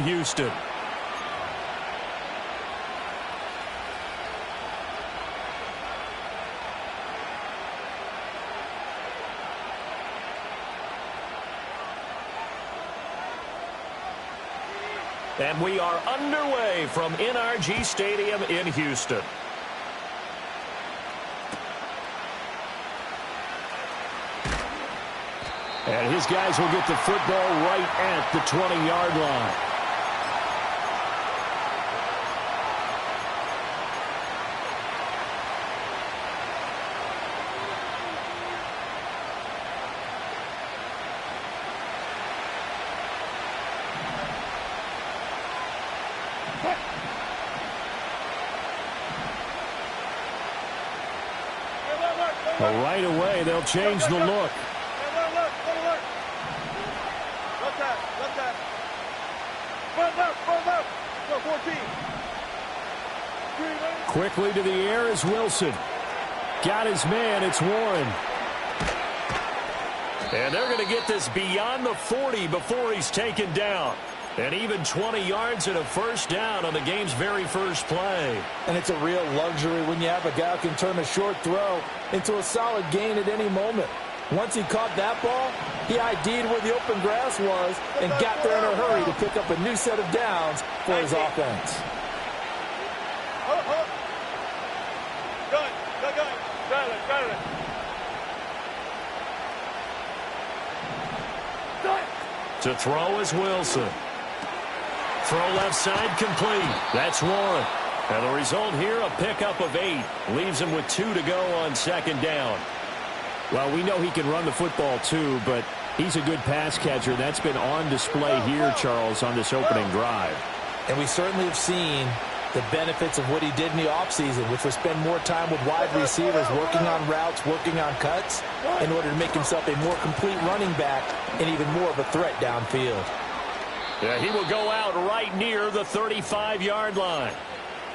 Houston. And we are underway from NRG Stadium in Houston. And his guys will get the football right at the 20-yard line. Well, right away, they'll change the look. Quickly to the air is Wilson. Got his man. It's Warren. And they're going to get this beyond the 40 before he's taken down. And even 20 yards and a first down on the game's very first play. And it's a real luxury when you have a guy who can turn a short throw into a solid gain at any moment. Once he caught that ball, he ID'd where the open grass was and got there in a hurry to pick up a new set of downs for his offense. To throw is Wilson. Throw left side complete. That's Warren. And the result here, a pickup of 8. Leaves him with 2 to go on second down. Well, we know he can run the football too, but he's a good pass catcher. That's been on display here, Charles, on this opening drive. And we certainly have seen the benefits of what he did in the offseason, which was spend more time with wide receivers, working on routes, working on cuts, in order to make himself a more complete running back and even more of a threat downfield. Yeah, he will go out right near the 35-yard line.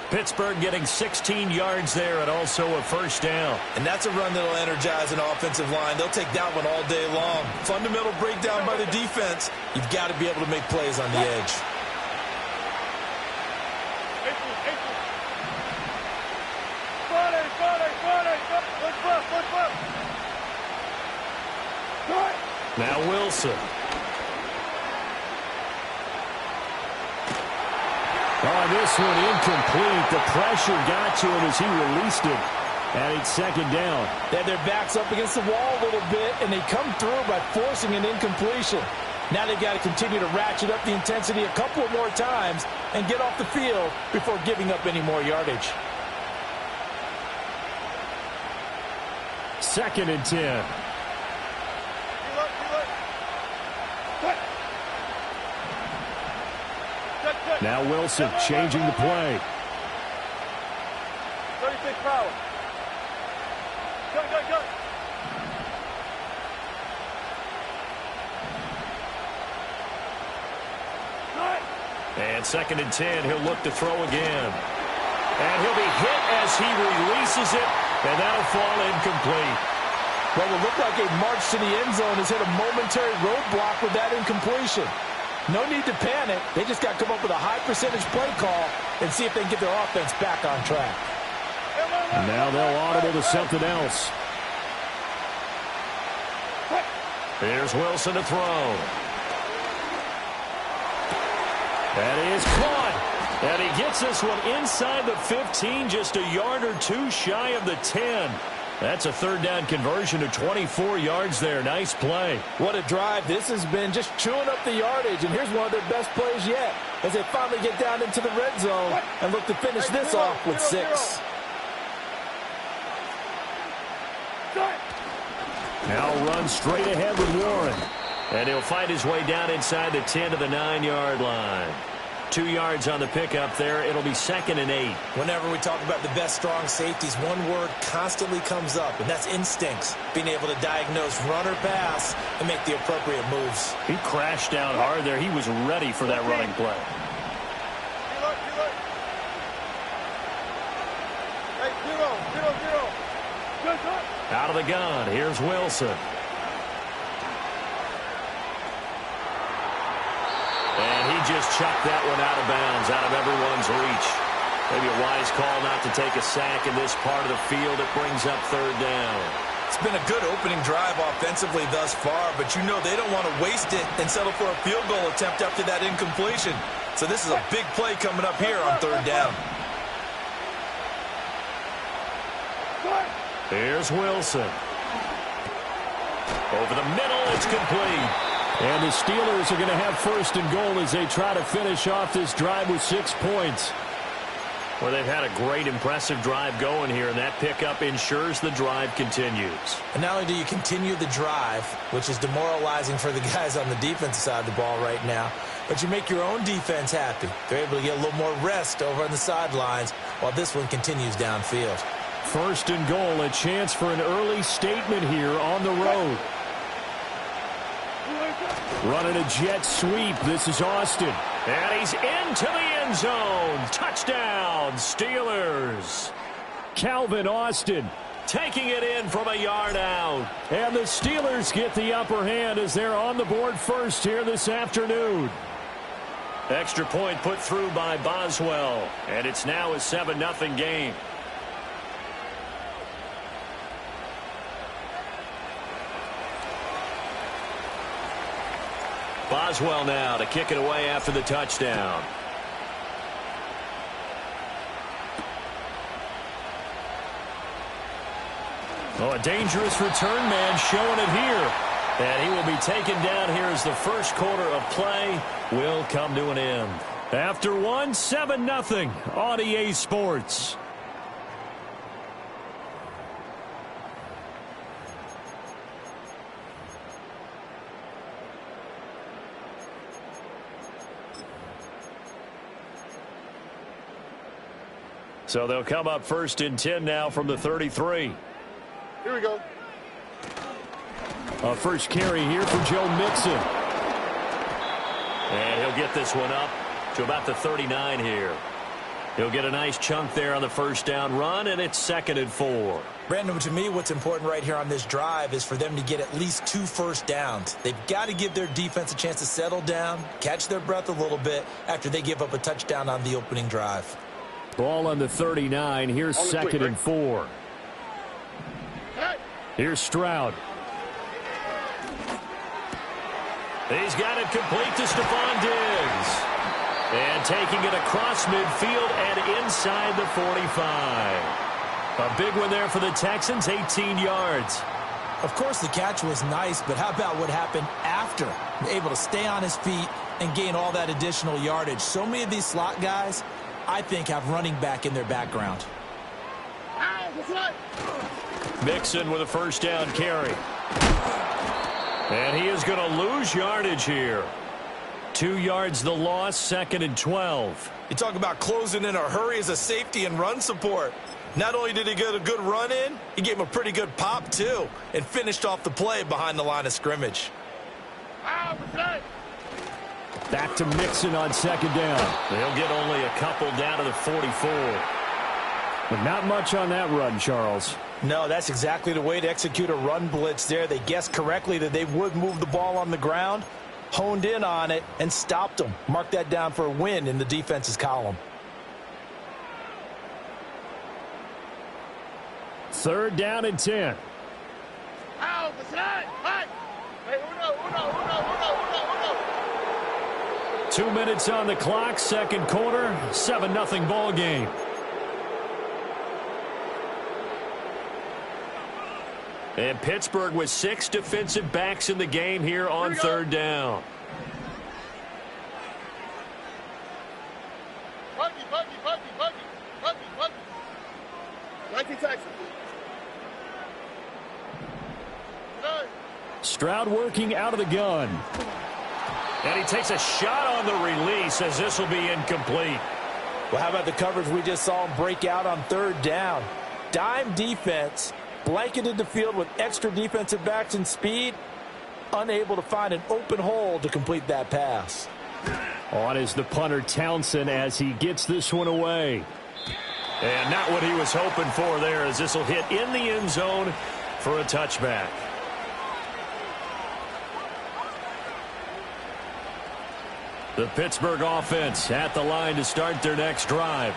Pittsburgh getting 16 yards there and also a first down. And that's a run that will energize an offensive line. They'll take that one all day long. Fundamental breakdown by the defense. You've got to be able to make plays on the edge. Now Wilson. Oh, this one incomplete. The pressure got to him as he released it. And it's second down. They had their backs up against the wall a little bit, and they come through by forcing an incompletion. Now they've got to continue to ratchet up the intensity a couple more times and get off the field before giving up any more yardage. 2nd and 10. Now Wilson changing the play. 36 power. Go. And 2nd and 10, he'll look to throw again. And he'll be hit as he releases it, and that'll fall incomplete. Well, it will look like a march to the end zone has hit a momentary roadblock with that incompletion. No need to panic. They just got to come up with a high percentage play call and see if they can get their offense back on track. Now they'll audible to something else. Here's Wilson to throw. That is caught. And he gets this one inside the 15, just a yard or 2 shy of the 10. That's a 3rd down conversion to 24 yards there. Nice play. What a drive. This has been just chewing up the yardage, and here's one of their best plays yet as they finally get down into the red zone and look to finish this off with 6. Now run straight ahead with Warren. And he'll fight his way down inside the 10 to the 9-yard line. 2 yards on the pickup there. It'll be 2nd and 8. Whenever we talk about the best strong safeties, one word constantly comes up, and that's instincts. Being able to diagnose run or pass and make the appropriate moves. He crashed down hard there. He was ready for that running play. Out of the gun. Here's Wilson. And he just chucked that one out of bounds, out of everyone's reach. Maybe a wise call not to take a sack in this part of the field. It brings up third down. It's been a good opening drive offensively thus far, but you know they don't want to waste it and settle for a field goal attempt after that incompletion. So this is a big play coming up here on third down. Here's Wilson. Over the middle, it's complete. And the Steelers are going to have first and goal as they try to finish off this drive with 6 points. Well, they've had a great, impressive drive going here, and that pickup ensures the drive continues. And not only do you continue the drive, which is demoralizing for the guys on the defensive side of the ball right now, but you make your own defense happy. They're able to get a little more rest over on the sidelines while this one continues downfield. First and goal, a chance for an early statement here on the road. Running a jet sweep. This is Austin. And he's into the end zone. Touchdown, Steelers. Calvin Austin taking it in from a yard out. And the Steelers get the upper hand as they're on the board first here this afternoon. Extra point put through by Boswell. And it's now a 7-0 game. Boswell now to kick it away after the touchdown. Oh, a dangerous return man showing it here. And he will be taken down here as the first quarter of play will come to an end. After one, 7-0 on EA Sports. So they'll come up first and 10 now from the 33. Here we go. A first carry here for Joe Mixon. And he'll get this one up to about the 39 here. He'll get a nice chunk there on the first down run, and it's 2nd and 4. Brandon, to me, what's important right here on this drive is for them to get at least 2 first downs. They've got to give their defense a chance to settle down, catch their breath a little bit after they give up a touchdown on the opening drive. Ball on the 39. Here's 2nd and 4. Here's Stroud. He's got it complete to Stephon Diggs. And taking it across midfield and inside the 45. A big one there for the Texans, 18 yards. Of course, the catch was nice, but how about what happened after? Able to stay on his feet and gain all that additional yardage. So many of these slot guys, I think, have running back in their background. Mixon with a first down carry. And he is going to lose yardage here. 2 yards the loss, 2nd and 12. You talk about closing in a hurry as a safety and run support. Not only did he get a good run in, he gave him a pretty good pop too and finished off the play behind the line of scrimmage. Back to Mixon on 2nd down. They'll get only a couple down to the 44. But not much on that run, Charles. No, that's exactly the way to execute a run blitz there. They guessed correctly that they would move the ball on the ground, honed in on it, and stopped them. Mark that down for a win in the defense's column. 3rd down and 10. 2 minutes on the clock, 2nd quarter, 7-0 ball game. And Pittsburgh with 6 defensive backs in the game here on 3rd down. Stroud working out of the gun. And he takes a shot on the release as this will be incomplete. Well, how about the coverage we just saw him break out on 3rd down? Dime defense, blanketed the field with extra defensive backs and speed, unable to find an open hole to complete that pass. On is the punter Townsend as he gets this one away. And not what he was hoping for there as this will hit in the end zone for a touchback. The Pittsburgh offense at the line to start their next drive.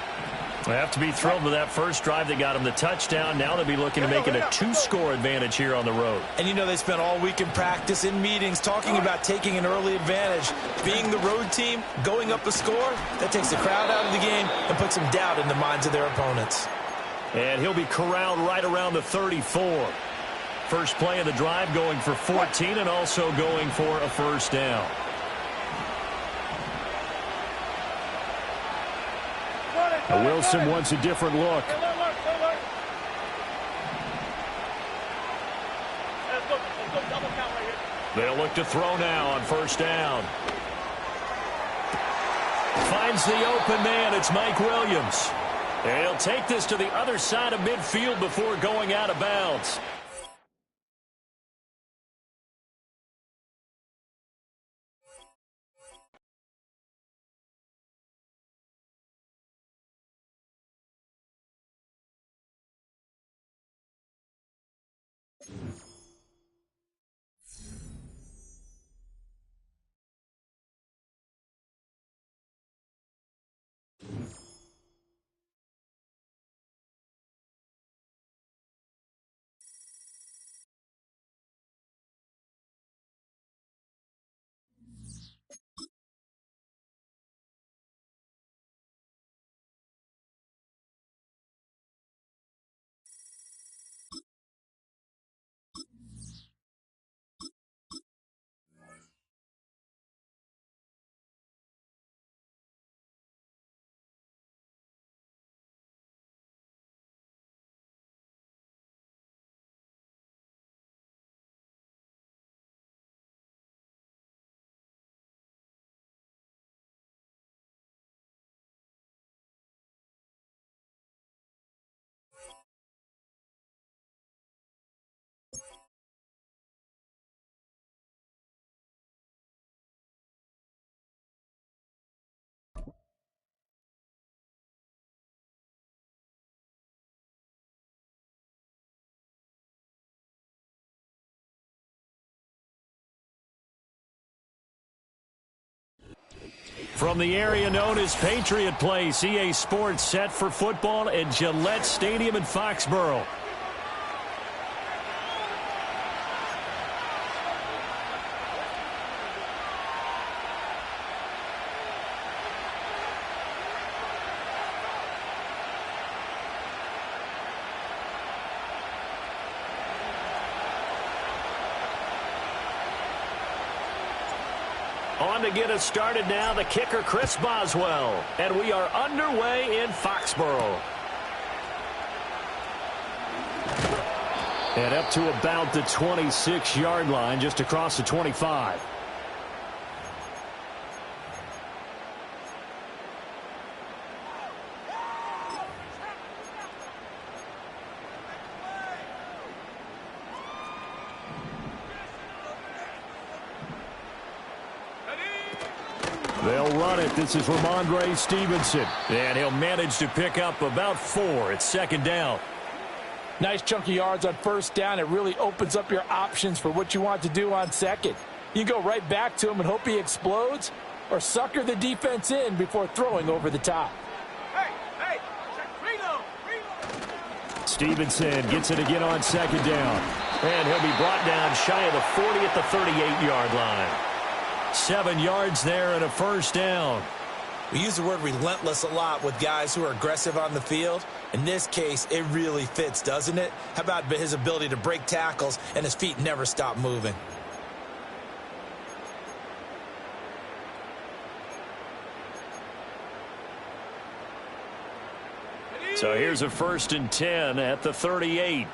They have to be thrilled with that first drive that got them the touchdown. Now they'll be looking to make it a 2-score advantage here on the road. And you know they spent all week in practice, in meetings, talking about taking an early advantage. Being the road team, going up a score, that takes the crowd out of the game and puts some doubt in the minds of their opponents. And he'll be corralled right around the 34. First play of the drive going for 14 and also going for a first down. Wilson wants a different look. They'll look to throw now on first down. Finds the open man. It's Mike Williams. And he'll take this to the other side of midfield before going out of bounds. From the area known as Patriot Place, EA Sports set for football at Gillette Stadium in Foxborough. On to get us started now, the kicker, Chris Boswell. And we are underway in Foxborough. And up to about the 26-yard line, just across the 25. They'll run it. This is Ramondre Stevenson. And he'll manage to pick up about 4. It's second down. Nice chunk of yards on first down. It really opens up your options for what you want to do on second. You go right back to him and hope he explodes, or sucker the defense in before throwing over the top. Hey, Stevenson gets it again on second down. And he'll be brought down shy of the 40 at the 38-yard line. 7 yards there and a first down. We use the word relentless a lot with guys who are aggressive on the field. In this case, it really fits, doesn't it? How about his ability to break tackles and his feet never stop moving? So here's a 1st and 10 at the 38.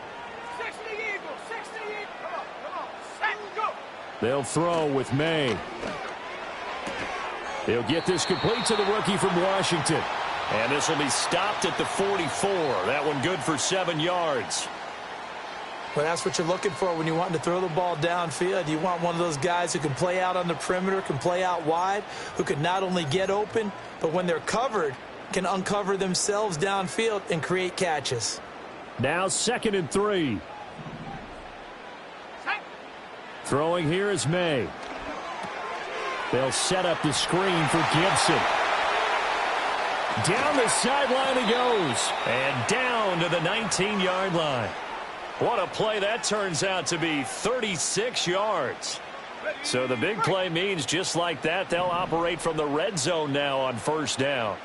They'll throw with May. They'll get this complete to the rookie from Washington. And this will be stopped at the 44. That one good for 7 yards. Well, that's what you're looking for when you want to throw the ball downfield. You want one of those guys who can play out on the perimeter, can play out wide, who can not only get open, but when they're covered, can uncover themselves downfield and create catches. Now 2nd and 3. Throwing here is May. They'll set up the screen for Gibson. Down the sideline he goes. And down to the 19-yard line. What a play that turns out to be, 36 yards. So the big play means just like that, they'll operate from the red zone now on first down.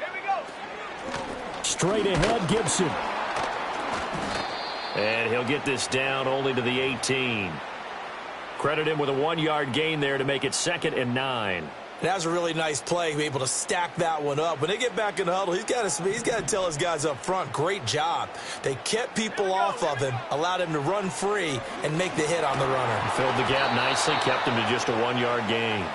Straight ahead, Gibson. And he'll get this down only to the 18. Credit him with a 1-yard gain there to make it 2nd and 9. That was a really nice play, able to stack that one up. When they get back in the huddle, he's got to tell his guys up front, great job. They kept people off of him, allowed him to run free, and make the hit on the runner. He filled the gap nicely, kept him to just a 1-yard gain.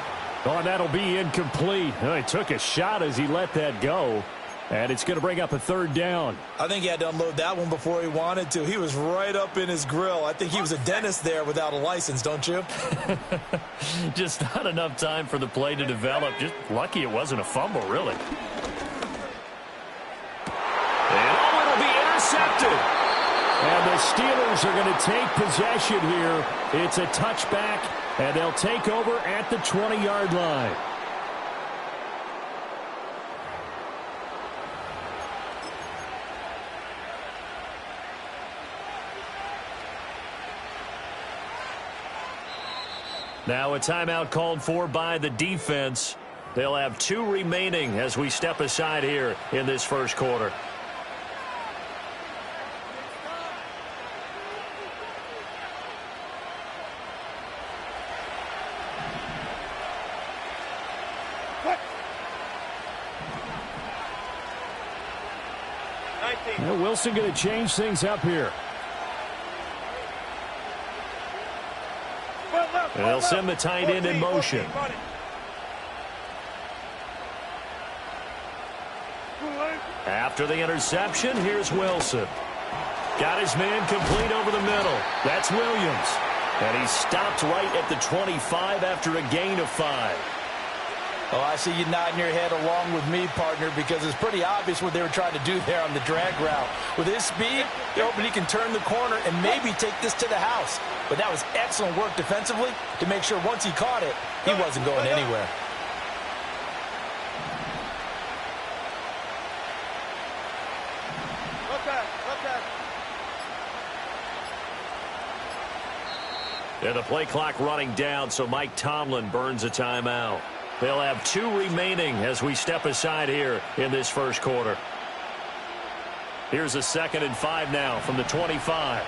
Oh, and that'll be incomplete. He took a shot as he let that go. And it's going to bring up a 3rd down. I think he had to unload that one before he wanted to. He was right up in his grill. I think he was a dentist there without a license, don't you? Just not enough time for the play to develop. Just lucky it wasn't a fumble, really. And it'll be intercepted. And the Steelers are going to take possession here. It's a touchback, and they'll take over at the 20-yard line. Now a timeout called for by the defense. They'll have 2 remaining as we step aside here in this first quarter. Now Wilson going to change things up here. And they'll send the tight end in motion. After the interception, here's Wilson. Got his man complete over the middle. That's Williams. And he stopped right at the 25 after a gain of 5. Oh, I see you nodding your head along with me, partner, because it's pretty obvious what they were trying to do there on the drag route. With his speed, they're hoping he can turn the corner and maybe take this to the house. But that was excellent work defensively to make sure once he caught it, he wasn't going anywhere. And the play clock running down, so Mike Tomlin burns a timeout. They'll have 2 remaining as we step aside here in this first quarter. Here's a 2nd and 5 now from the 25.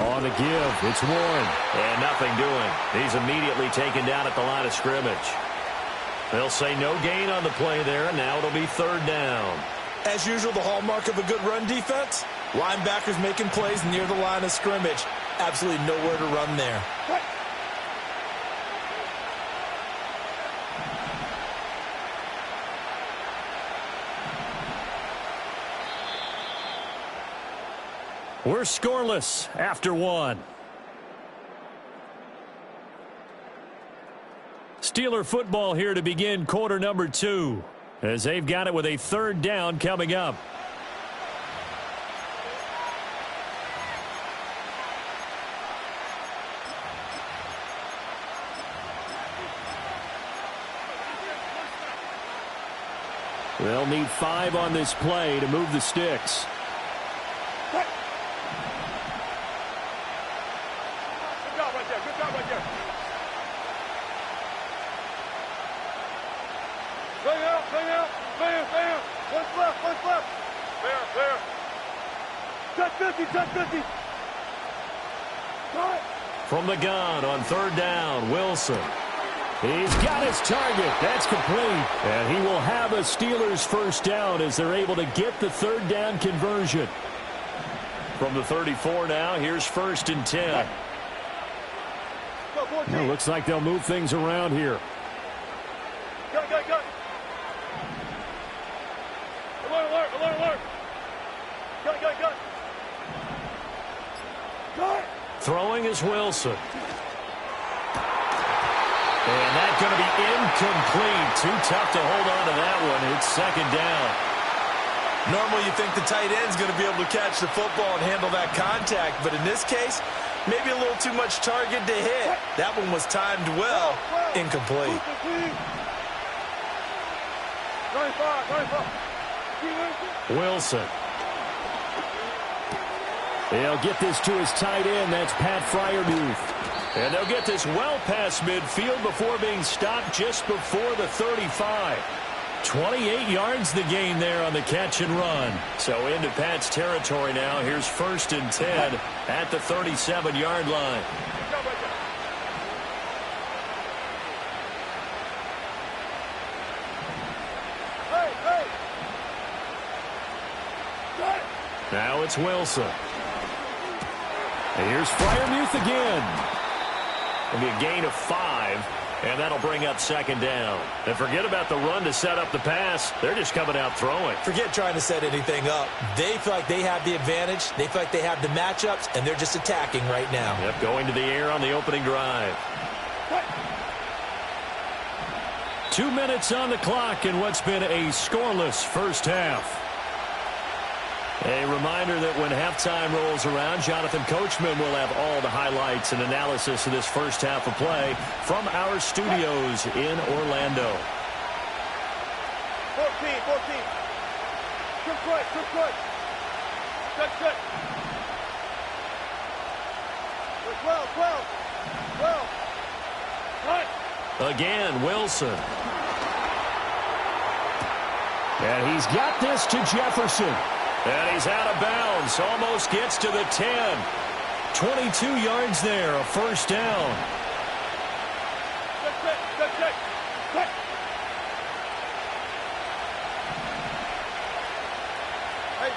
On the give, it's Warren. And nothing doing. He's immediately taken down at the line of scrimmage. They'll say no gain on the play there, and now it'll be 3rd down. As usual, the hallmark of a good run defense, linebackers making plays near the line of scrimmage. Absolutely nowhere to run there. We're scoreless after 1. Steeler football here to begin quarter number 2, as they've got it with a 3rd down coming up. They'll need 5 on this play to move the sticks. From the gun on 3rd down, Wilson. He's got his target. That's complete. And he will have a Steelers 1st down as they're able to get the 3rd down conversion. From the 34 now, here's 1st and 10. It looks like they'll move things around here. Throwing is Wilson. going to be incomplete. Too tough to hold on to that one. It's second down. Normally you think the tight end's going to be able to catch the football and handle that contact, but in this case, maybe a little too much target to hit. That one was timed well. Incomplete. Wilson. They'll get this to his tight end. That's Pat Freiermuth. And they'll get this well past midfield before being stopped just before the 35. 28 yards the gain there on the catch and run. So into Pat's territory now. Here's 1st and 10 at the 37-yard line. Now it's Wilson. And here's Freiermuth again. It'll be a gain of 5, and that'll bring up second down. And forget about the run to set up the pass. They're just coming out throwing. Forget trying to set anything up. They feel like they have the advantage. They feel like they have the matchups, and they're just attacking right now. Yep, going to the air on the opening drive. 2 minutes on the clock in what's been a scoreless first half. A reminder that when halftime rolls around, Jonathan Coachman will have all the highlights and analysis of this first half of play from our studios in Orlando. 14. Good. Good. 12. Again, Wilson. And he's got this to Jefferson. And he's out of bounds. Almost gets to the 10. 22 yards there, a first down. Good. Hey,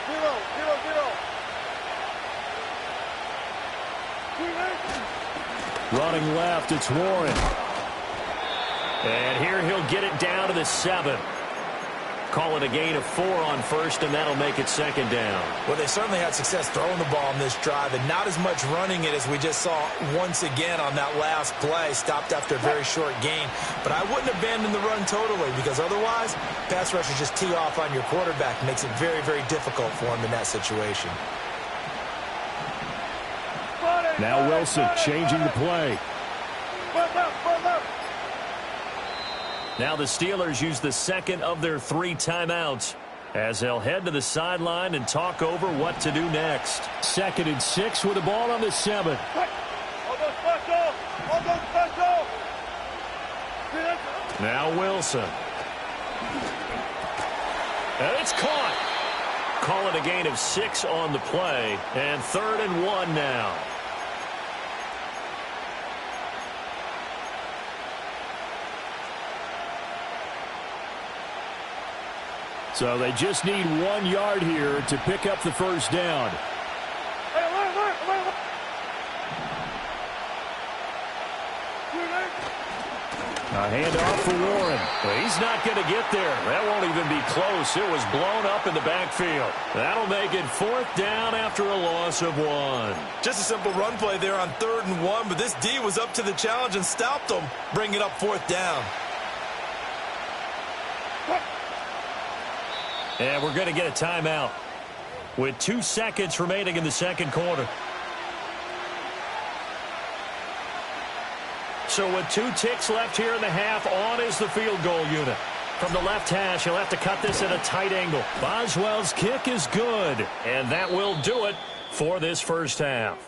0. Running left, it's Warren. And here he'll get it down to the 7. Call it a gain of 4 on first, and that'll make it second down. Well, they certainly had success throwing the ball on this drive, and not as much running it as we just saw once again on that last play. Stopped after a very short gain. But I wouldn't abandon the run totally, because otherwise, pass rushers just tee off on your quarterback. Makes it very, very difficult for him in that situation. Now Wilson changing the play. Now the Steelers use the second of their 3 timeouts as they'll head to the sideline and talk over what to do next. 2nd and 6 with the ball on the 7. Now Wilson. And it's caught. Call it a gain of 6 on the play. And 3rd and 1 now. So they just need 1 yard here to pick up the first down. A handoff for Warren. Well, he's not going to get there. That won't even be close. It was blown up in the backfield. That'll make it 4th down after a loss of 1. Just a simple run play there on 3rd and 1, but this D was up to the challenge and stopped them, bringing up 4th down. And we're going to get a timeout with 2 seconds remaining in the second quarter. So with 2 ticks left here in the half, on is the field goal unit. From the left hash, he'll have to cut this at a tight angle. Boswell's kick is good, and that will do it for this first half.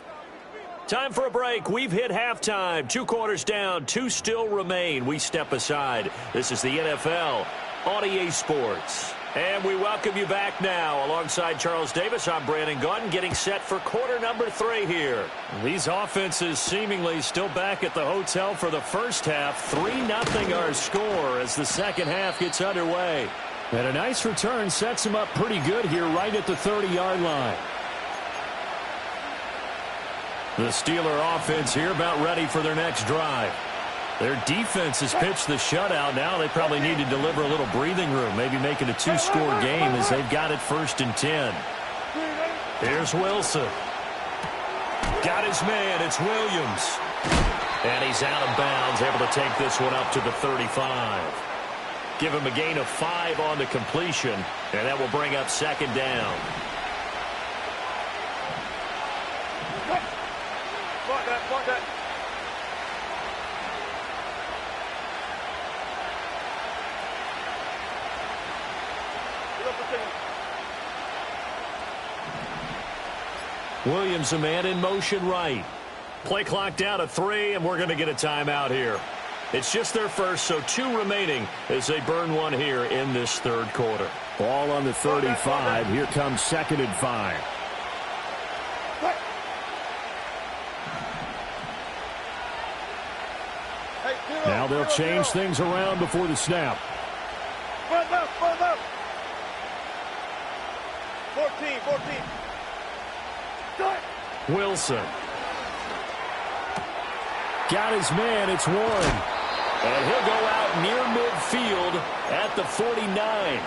Time for a break. We've hit halftime. 2 quarters down, 2 still remain. We step aside. This is the NFL on EA Sports. And we welcome you back now. Alongside Charles Davis, I'm Brandon Gaudin, getting set for quarter number 3 here. These offenses seemingly still back at the hotel for the first half. 3-0 our score as the second half gets underway. And a nice return sets them up pretty good here right at the 30-yard line. The Steeler offense here about ready for their next drive. Their defense has pitched the shutout. Now they probably need to deliver a little breathing room, maybe make it a 2-score game as they've got it 1st and 10. Here's Wilson. Got his man. It's Williams. And he's out of bounds, able to take this one up to the 35. Give him a gain of 5 on the completion, and that will bring up second down. Block that. Williams, a man in motion right. Play clock down to 3, and we're going to get a timeout here. It's just their first, so 2 remaining as they burn one here in this third quarter. Ball on the 35. Here comes 2nd and 5. Now they'll change things around before the snap. 14. Wilson. Got his man. It's Warren. And he'll go out near midfield at the 49.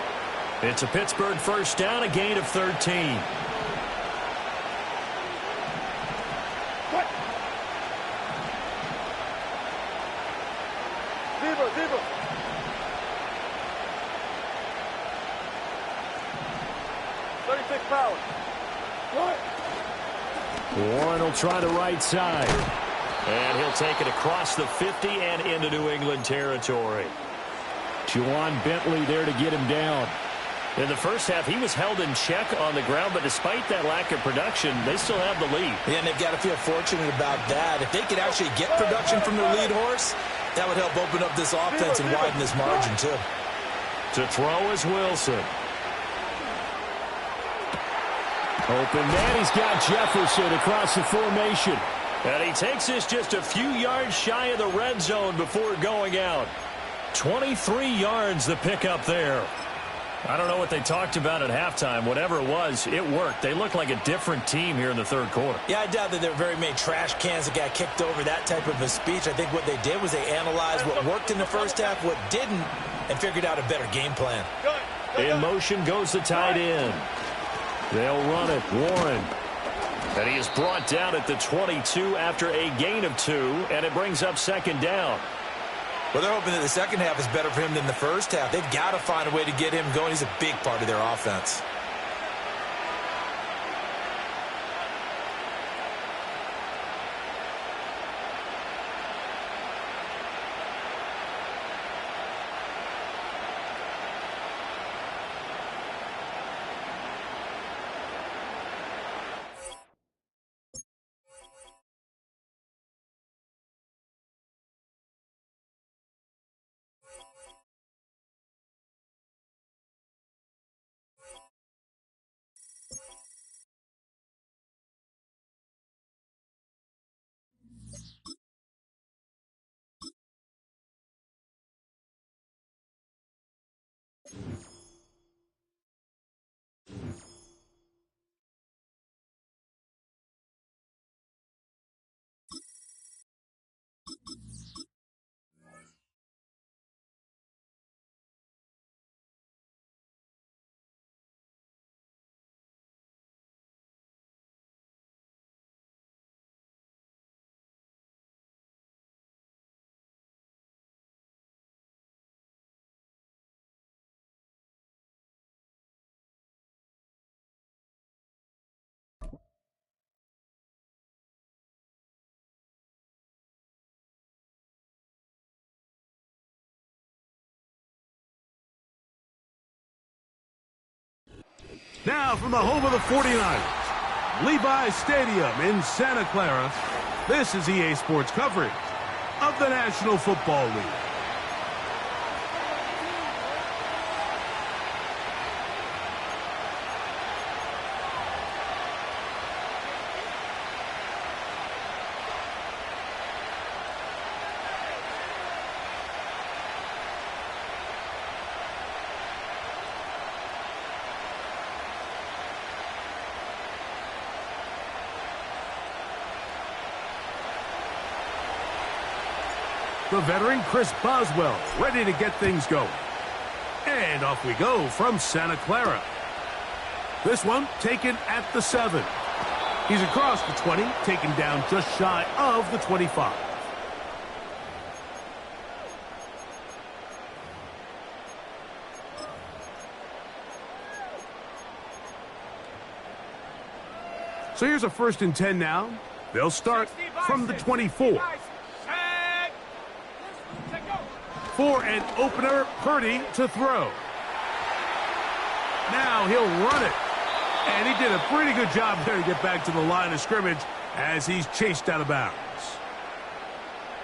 It's a Pittsburgh first down, a gain of 13. Zebra. 36 power. Warren will try the right side. And he'll take it across the 50 and into New England territory. Juwan Bentley there to get him down. In the first half, he was held in check on the ground, but despite that lack of production, they still have the lead. Yeah, and they've got to feel fortunate about that. If they could actually get production from their lead horse, that would help open up this offense and widen this margin, too. To throw is Wilson. Open man, he's got Jefferson across the formation. And he takes this just a few yards shy of the red zone before going out. 23 yards the pickup there. I don't know what they talked about at halftime. Whatever it was, it worked. They look like a different team here in the third quarter. Yeah, I doubt that there were very many trash cans that got kicked over, that type of a speech. I think what they did was they analyzed what worked in the first half, what didn't, and figured out a better game plan. In motion goes the tight end. They'll run it. Warren. And he is brought down at the 22 after a gain of 2, and it brings up second down. Well, they're hoping that the second half is better for him than the first half. They've got to find a way to get him going. He's a big part of their offense. Now from the home of the 49ers, Levi's Stadium in Santa Clara, this is EA Sports coverage of the National Football League. The veteran Chris Boswell ready to get things going. And off we go from Santa Clara. This one taken at the 7. He's across the 20, taken down just shy of the 25. So here's a 1st and 10 now. They'll start from the 24. For an opener, Purdy to throw. Now he'll run it. And he did a pretty good job there to get back to the line of scrimmage as he's chased out of bounds.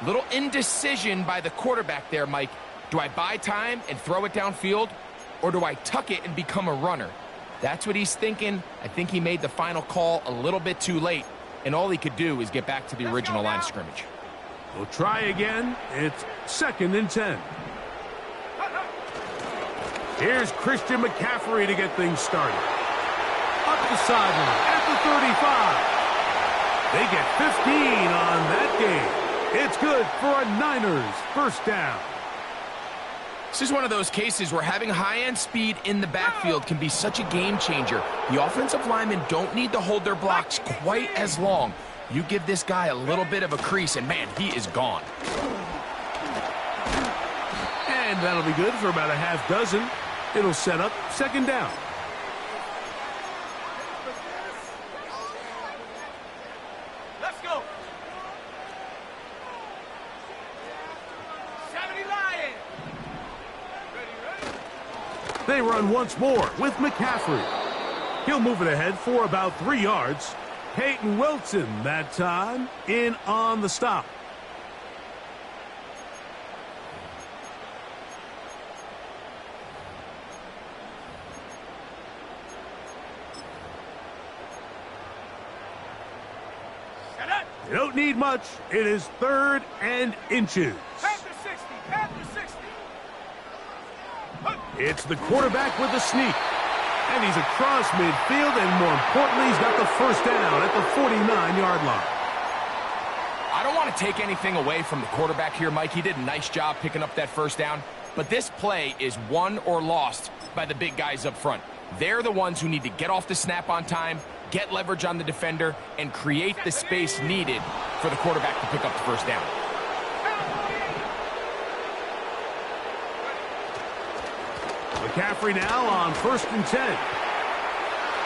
Little indecision by the quarterback there, Mike. Do I buy time and throw it downfield, or do I tuck it and become a runner? That's what he's thinking. I think he made the final call a little bit too late, and all he could do is get back to the original line of scrimmage. We'll try again. It's 2nd and 10. Here's Christian McCaffrey to get things started. Up the sideline at the 35. They get 15 on that game. It's good for a Niners 1st down. This is one of those cases where having high-end speed in the backfield can be such a game changer. The offensive linemen don't need to hold their blocks quite as long. You give this guy a little bit of a crease, and man, he is gone. And that'll be good for about a half dozen. It'll set up 2nd down. Let's go. 70 Lions. Ready. They run once more with McCaffrey. He'll move it ahead for about 3 yards. Peyton Wilson that time in on the stop. You don't need much. It is 3rd and inches. Panther 60. Panther 60. It's the quarterback with the sneak. And he's across midfield, and more importantly, he's got the 1st down at the 49-yard line. I don't want to take anything away from the quarterback here, Mike. He did a nice job picking up that 1st down. But this play is won or lost by the big guys up front. They're the ones who need to get off the snap on time, get leverage on the defender, and create the space needed for the quarterback to pick up the 1st down. McCaffrey now on 1st and 10.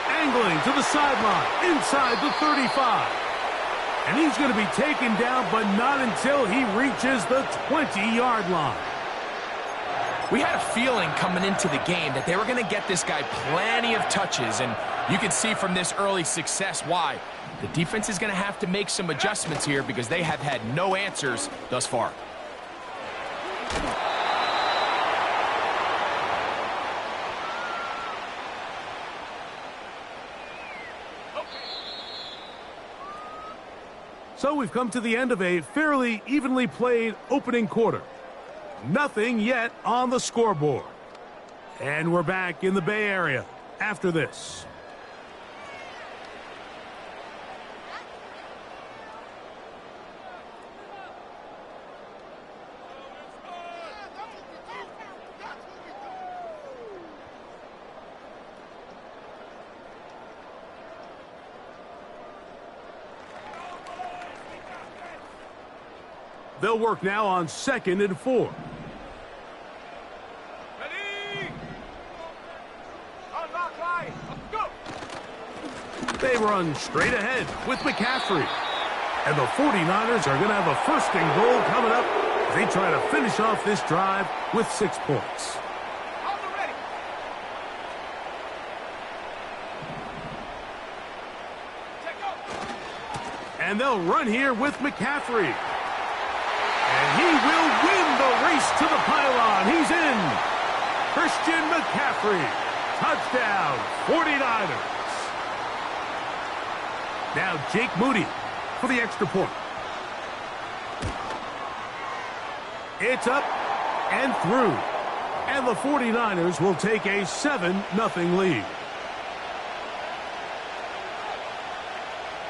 Angling to the sideline, inside the 35. And he's going to be taken down, but not until he reaches the 20-yard line. We had a feeling coming into the game that they were going to get this guy plenty of touches, and you can see from this early success why. The defense is going to have to make some adjustments here because they have had no answers thus far. So we've come to the end of a fairly evenly played opening quarter. Nothing yet on the scoreboard. And we're back in the Bay Area after this. They'll work now on 2nd and 4. Ready. Unlock line. Go. They run straight ahead with McCaffrey. And the 49ers are going to have a 1st and goal coming up as they try to finish off this drive with 6 points. On the ready. Check go. And they'll run here with McCaffrey. And he will win the race to the pylon. He's in. Christian McCaffrey. Touchdown, 49ers. Now Jake Moody for the extra point. It's up and through. And the 49ers will take a 7-0 lead.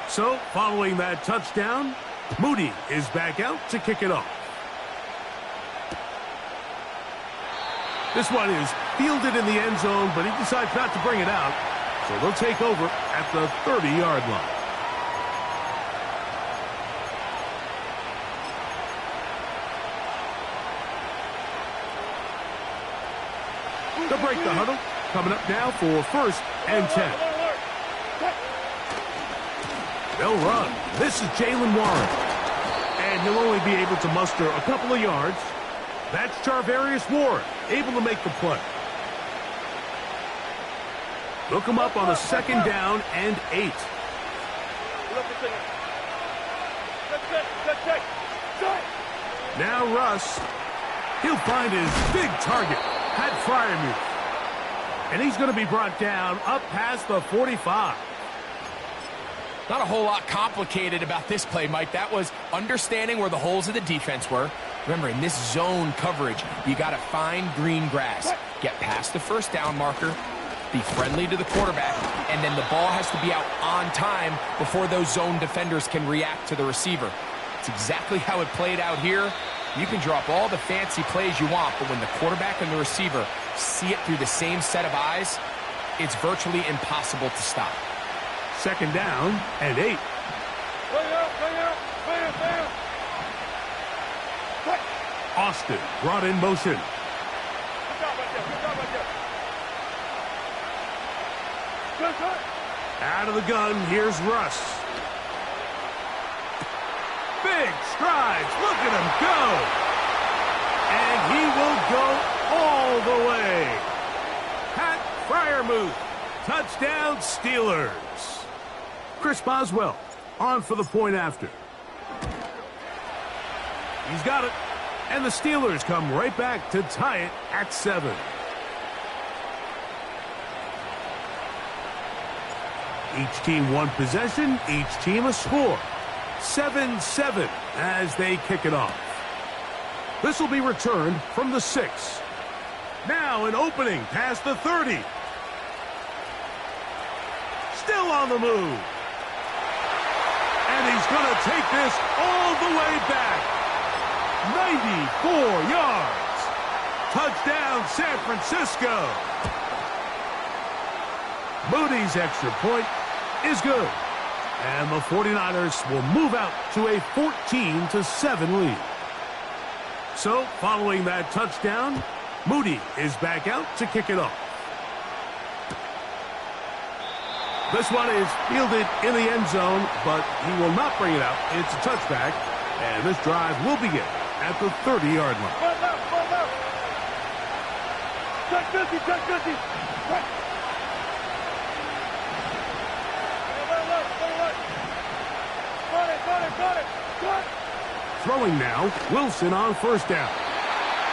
So, following that touchdown, Moody is back out to kick it off. This one is fielded in the end zone, but he decides not to bring it out. So they'll take over at the 30-yard line. To break the huddle, coming up now for 1st and 10. They'll run. This is Jalen Warren. And he'll only be able to muster a couple of yards. That's Charvarius Ward, able to make the play. Look him up on a 2nd down and 8. Now Russ. He'll find his big target, Pat Fryermuth. And he's going to be brought down up past the 45. Not a whole lot complicated about this play, Mike. That was understanding where the holes of the defense were. Remember, in this zone coverage, you got to find green grass. Get past the 1st down marker, be friendly to the quarterback, and then the ball has to be out on time before those zone defenders can react to the receiver. It's exactly how it played out here. You can drop all the fancy plays you want, but when the quarterback and the receiver see it through the same set of eyes, it's virtually impossible to stop. 2nd down and 8. Austin brought in motion. Out of the gun, here's Russ. Big strides. Look at him go. And he will go all the way. Pat Fryermuth. Touchdown, Steelers. Chris Boswell on for the point after. He's got it. And the Steelers come right back to tie it at 7. Each team one possession, each team a score. 7-7 as they kick it off. This will be returned from the 6. Now an opening past the 30. Still on the move. And he's going to take this all the way back. 94 yards. Touchdown, San Francisco. Moody's extra point is good. And the 49ers will move out to a 14-7 lead. So, following that touchdown, Moody is back out to kick it off. This one is fielded in the end zone, but he will not bring it out. It's a touchback, and this drive will begin at the 30-yard line. Check 50. Throwing now, Wilson on 1st down.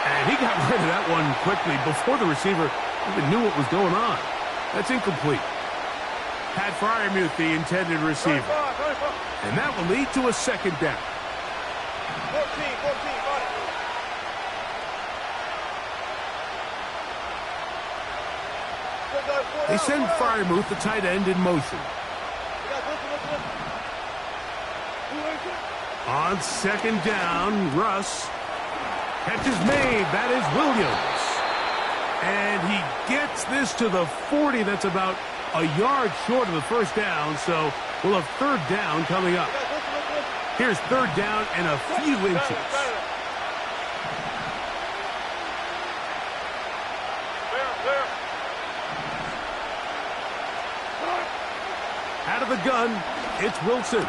And he got rid of that one quickly before the receiver even knew what was going on. That's incomplete. Pat Fryermuth, the intended receiver. And that will lead to a 2nd down. 14, got it. They send Fryermuth, the tight end, in motion. On 2nd down, Russ. Catch is made. That is Williams. And he gets this to the 40. That's about a yard short of the 1st down, so we'll have 3rd down coming up. Here's 3rd down and a few inches. Out of the gun, it's Wilson.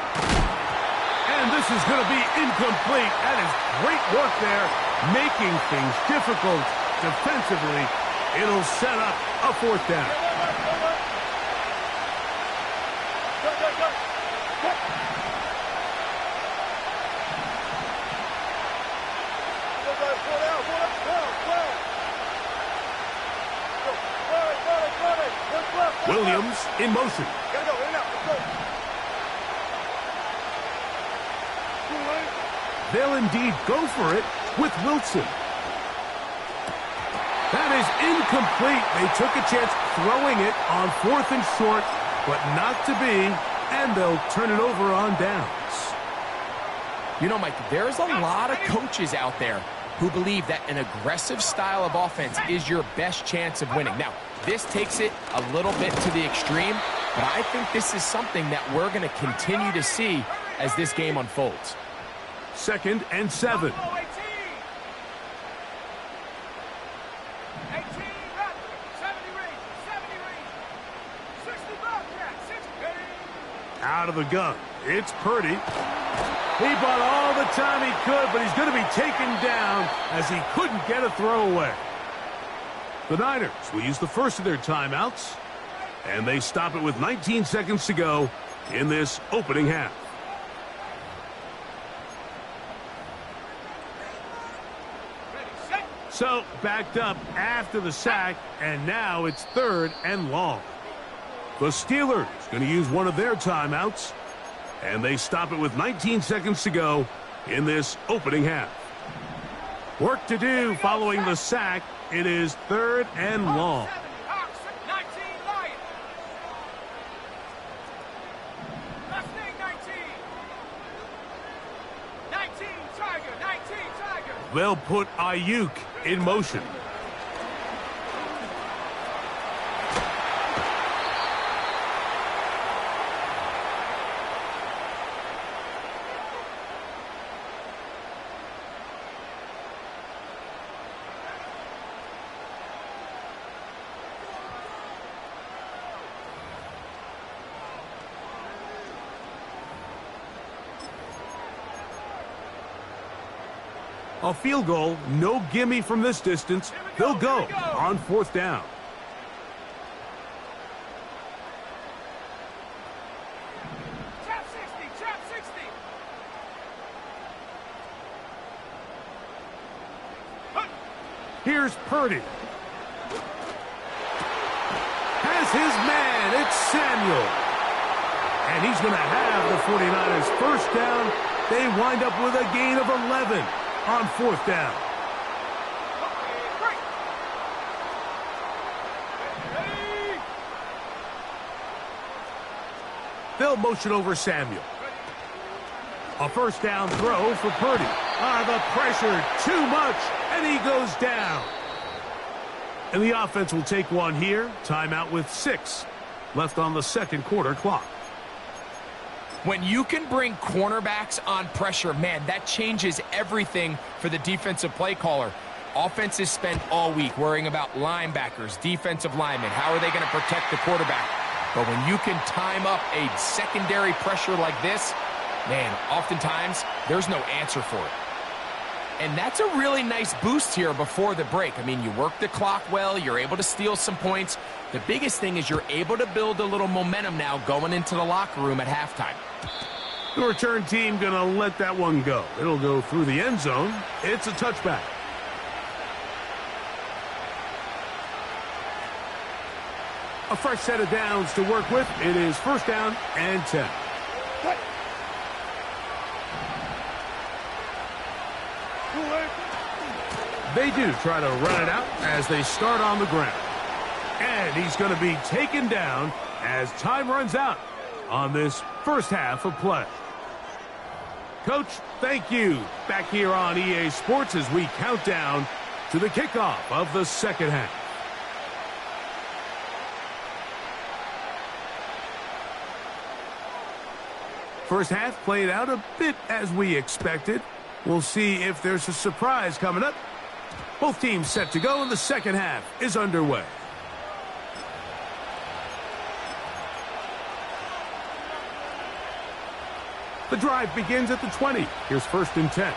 And this is going to be incomplete. That is great work there, making things difficult defensively. It'll set up a 4th down. Williams in motion. They'll indeed go for it with Wilson. That is incomplete. They took a chance throwing it on 4th and short, but not to be, and they'll turn it over on downs. You know, Mike, there's a lot of coaches out there who believe that an aggressive style of offense is your best chance of winning. Now, this takes it a little bit to the extreme, but I think this is something that we're going to continue to see as this game unfolds. 2nd and 7. 18, rapid, 70 range, 60 Bobcat, 60. Out of the gun, it's Purdy. He bought all the time he could, but he's going to be taken down as he couldn't get a throwaway. The Niners will use the first of their timeouts, and they stop it with 19 seconds to go in this opening half. So, backed up after the sack, and now it's 3rd and long. The Steelers going to use one of their timeouts, and they stop it with 19 seconds to go in this opening half. Work to do following the sack. It is 3rd and long. They'll put Ayuk in motion. A field goal, no gimme from this distance. They'll go on 4th down. Trap 60, trap 60. Here's Purdy. Has his man. It's Samuel. And he's going to have the 49ers first down. They wind up with a gain of 11 on 4th down. They'll motion over Samuel. A first down throw for Purdy. The pressure, too much, and he goes down. And the offense will take one here. Timeout with 6 left on the second quarter clock. When you can bring cornerbacks on pressure, man, that changes everything for the defensive play caller. Offenses spend all week worrying about linebackers, defensive linemen. How are they going to protect the quarterback? But when you can time up a secondary pressure like this, man, oftentimes there's no answer for it. And that's a really nice boost here before the break. I mean, you work the clock well, you're able to steal some points. The biggest thing is you're able to build a little momentum now going into the locker room at halftime. The return team going to let that one go. It'll go through the end zone. It's a touchback. A fresh set of downs to work with. It is 1st down and 10. They do try to run it out as they start on the ground. And he's going to be taken down as time runs out on this first half of play. Coach, thank you. Back here on EA Sports as we count down to the kickoff of the second half. First half played out a bit as we expected. We'll see if there's a surprise coming up. Both teams set to go, and the second half is underway. The drive begins at the 20. Here's 1st and 10.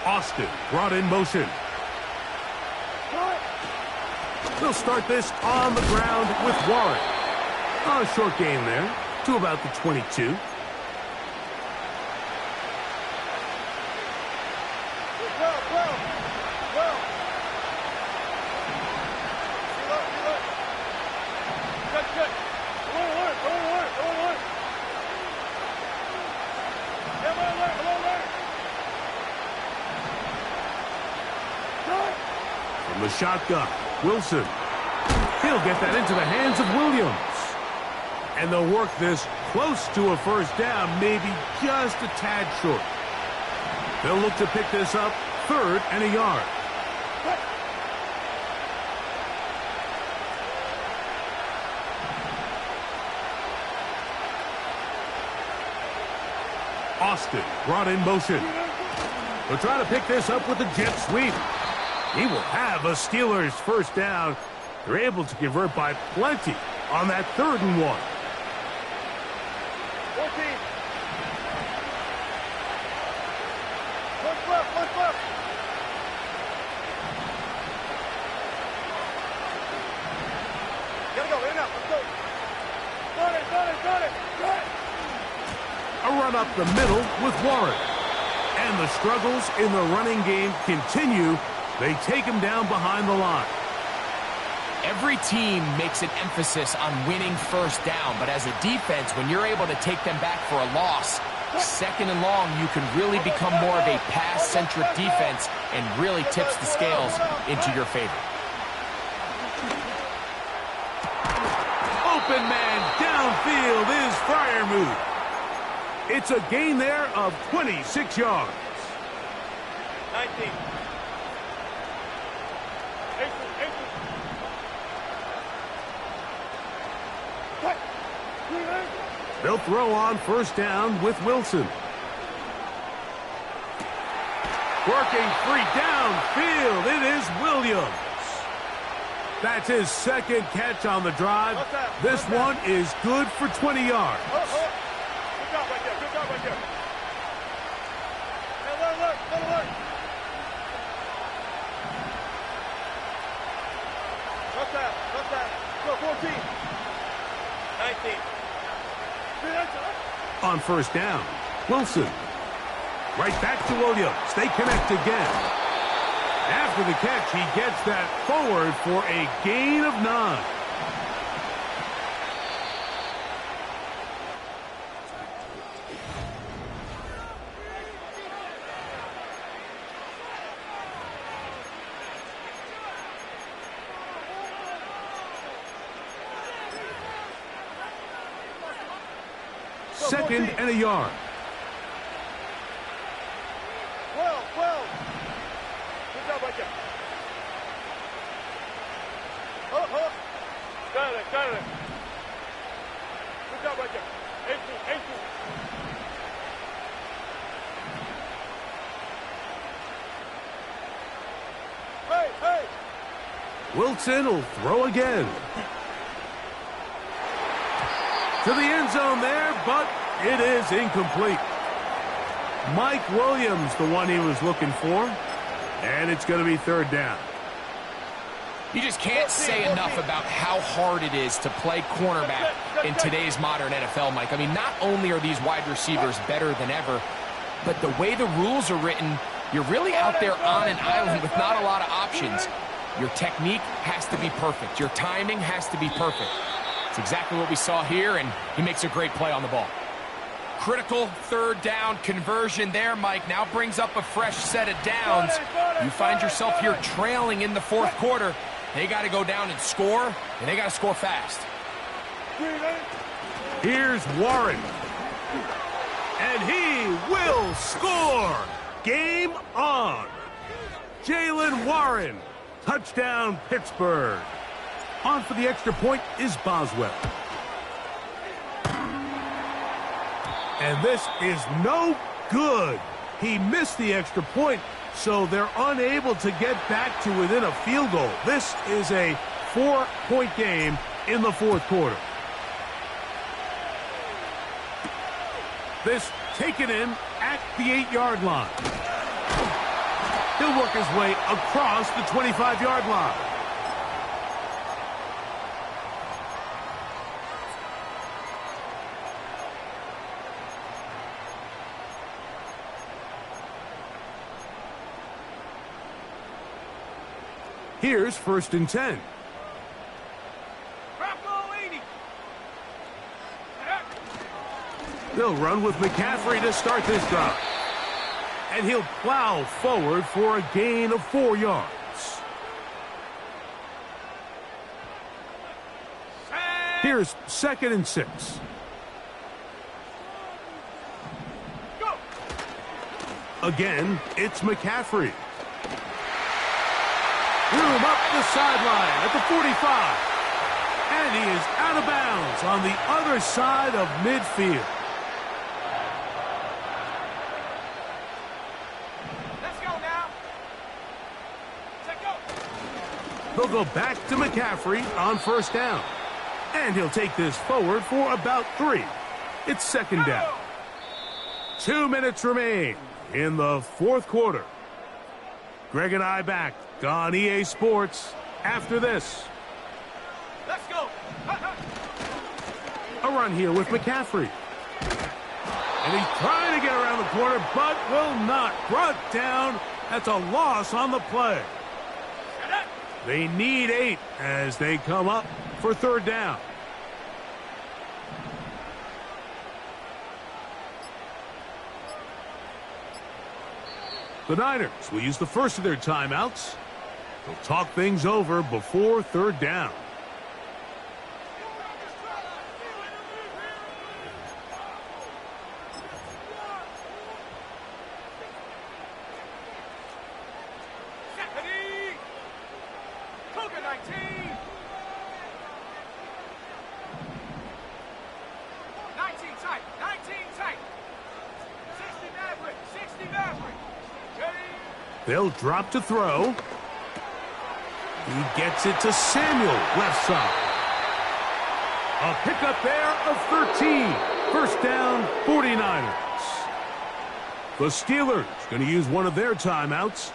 Austin brought in motion. They'll start this on the ground with Warren. A short gain there to about the 22. From the shotgun, Wilson. He'll get that into the hands of Williams. And they'll work this close to a first down, maybe just a tad short. They'll look to pick this up 3rd and a yard. Austin brought in motion. They'll try to pick this up with a jet sweep. He will have a Steelers first down. They're able to convert by plenty on that 3rd and 1. A run up the middle with Warren. And the struggles in the running game continue. They take him down behind the line. Every team makes an emphasis on winning first down, but as a defense, when you're able to take them back for a loss, second and long, you can really become more of a pass-centric defense and really tips the scales into your favor. Open man downfield is Freiermuth. It's a gain there of 26 yards. 19. They'll throw on first down with Wilson. Working free downfield, it is Williams. That's his second catch on the drive. This one is good for 20 yards. Good job right there. Good job right there. Hey, alert. What's that? Go, 14. 19. On first down, Wilson. Right back to Williams. They connect again. After the catch, he gets that forward for a gain of 9. Second and a yard. 12. Good job right there. Got it. Good job right there. 18. Hey. Wilson will throw again. To the end zone there, but it is incomplete. Mike Williams, the one he was looking for, and it's going to be third down. You just can't say enough about how hard it is to play cornerback in today's modern NFL, Mike. I mean, not only are these wide receivers better than ever, but the way the rules are written, you're really out there on an island with not a lot of options. Your technique has to be perfect. Your timing has to be perfect. It's exactly what we saw here, and he makes a great play on the ball. Critical third down conversion there, Mike. Now brings up a fresh set of downs. You find yourself here trailing in the fourth quarter. They got to go down and score, and they got to score fast. Here's Warren. And he will score. Game on. Jalen Warren. Touchdown, Pittsburgh. On for the extra point is Boswell. And this is no good. He missed the extra point, so they're unable to get back to within a field goal. This is a 4-point game in the fourth quarter. This taken in at the 8-yard line. He'll work his way across the 25-yard line. Here's first and 10. They'll run with McCaffrey to start this drive. And he'll plow forward for a gain of 4 yards. Here's second and 6. Again, it's McCaffrey. Room up the sideline at the 45. And he is out of bounds on the other side of midfield. Let's go now. Let's go. They'll go back to McCaffrey on first down. And he'll take this forward for about 3. It's second down. 2 minutes remain in the fourth quarter. Greg and I back on EA Sports after this. Let's go. A run here with McCaffrey. And he's trying to get around the corner, but will not. Brought down. That's a loss on the play. They need 8 as they come up for third down. The Niners will use the first of their timeouts. They'll talk things over before third down. They'll drop to throw. He gets it to Samuel, left side. A pickup there of 13. First down, 49ers. The Steelers going to use one of their timeouts.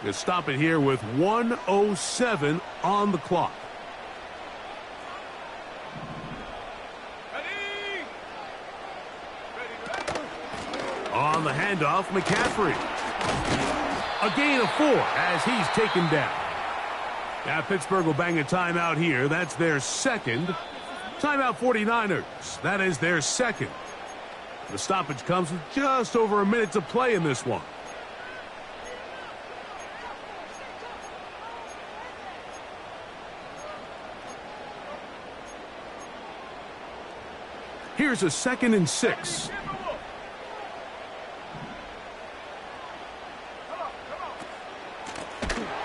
They stop it here with 1:07 on the clock. On the handoff, McCaffrey. A gain of 4 as he's taken down. Now Pittsburgh will bang a timeout here. That's their second. Timeout 49ers. That is their second. The stoppage comes with just over a minute to play in this one. Here's a 2nd and 6.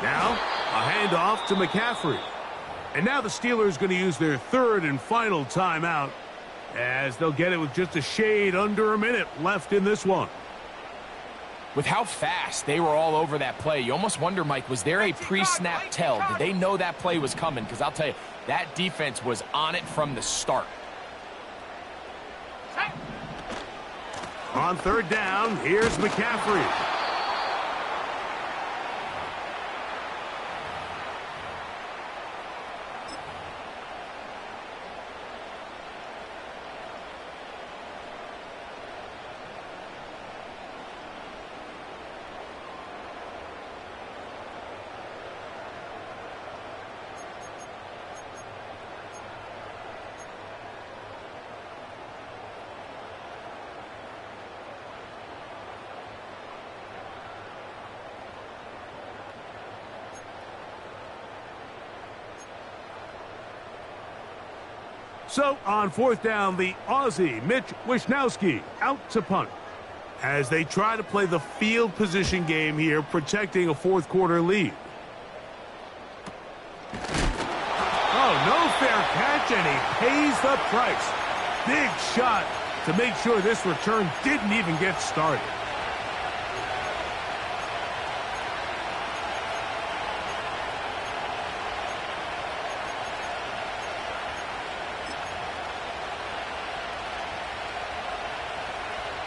Now, a handoff to McCaffrey. And now the Steelers going to use their third and final timeout as they'll get it with just a shade under a minute left in this one. With how fast they were all over that play, you almost wonder, Mike, was there a pre-snap tell? Did they know that play was coming? Because I'll tell you, that defense was on it from the start. On third down, here's McCaffrey. So, on fourth down, the Aussie, Mitch Wishnowsky, out to punt. As they try to play the field position game here, protecting a fourth quarter lead. Oh, no fair catch, and he pays the price. Big shot to make sure this return didn't even get started.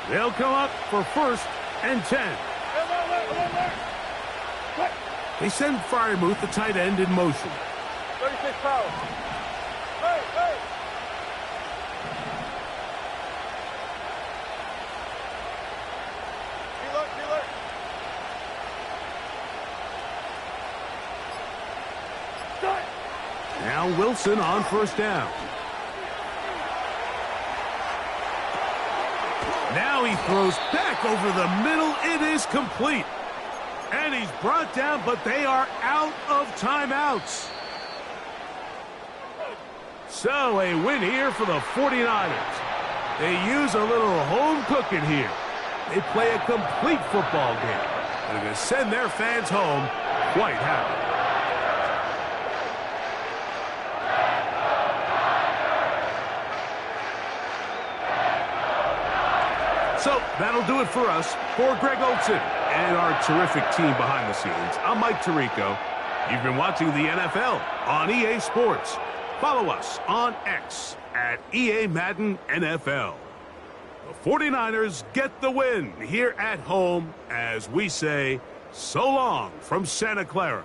They'll come up for 1st and 10. They send Freiermuth, the tight end, in motion. 36 power. Hey, hey. Keeler. Now Wilson on first down. Now he throws back over the middle. It is complete. And he's brought down, but they are out of timeouts. So a win here for the 49ers. They use a little home cooking here. They play a complete football game. They're going to send their fans home quite happy. So that'll do it for us. For Greg Olson and our terrific team behind the scenes, I'm Mike Tirico. You've been watching the NFL on EA Sports. Follow us on X at EA Madden NFL. The 49ers get the win here at home as we say so long from Santa Clara.